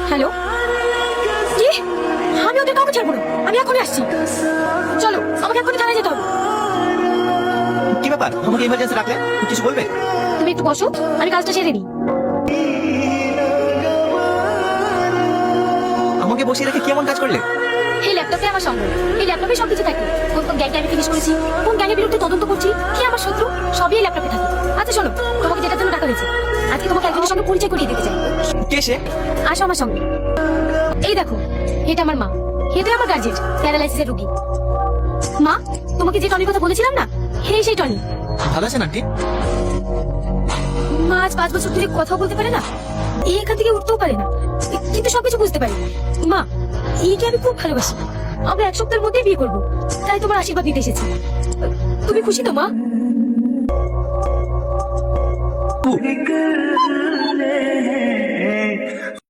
Hello, কি? আমি ওদের কাউকে ছাড়বো না, আমি এখনই আসছি। চলো, আমাকে এখনই থানায় যেতে হবে। কি ব্যাপার, আমাকে ইমার্জেন্সি রাখলে? কিছু বলবে? তুমি একটু বসো, আমি কাজটা সেরে নিই। আমাকে বসিয়ে রেখে কেমন কাজ করলে? এই ল্যাপটপে আমার সঙ্গে, এই ল্যাপটপে সবকিছু থাকে। কোন কোন গ্যাংকে আমি ফিনিশ করেছি, কোন গ্যাংয়ের বিরুদ্ধে তদন্ত করছি, কি আমার শত্রু, সবই এই ল্যাপটপে থাকে। আচ্ছা শোনো, তোমাকে যেটার জন্য টাকা হয়েছে, আজকে তোমাকে একজনের সঙ্গে পরিচয় করিয়ে দিতে চাই। কে সে? আসো আমার সঙ্গে। এই দেখো, এটা আমার মা, এটা আমার গার্জেন, প্যারালাইসিসের রোগী। মা, তোমাকে যে টনির কথা বলেছিলাম না, সেই টনি। ভালো আছেন আন্টি? মা আজ 5 বছর ধরে কথা বলতে পারে না, এখান থেকে উঠতেও পারে না, কিন্তু সবকিছু বুঝতে পারে। মা, একে আমি খুব ভালোবাসি, আমরা 1 সপ্তাহের মধ্যেই বিয়ে করবো, তাই তোমার আশীর্বাদ নিতে এসেছি। তুমি খুশি তো মা?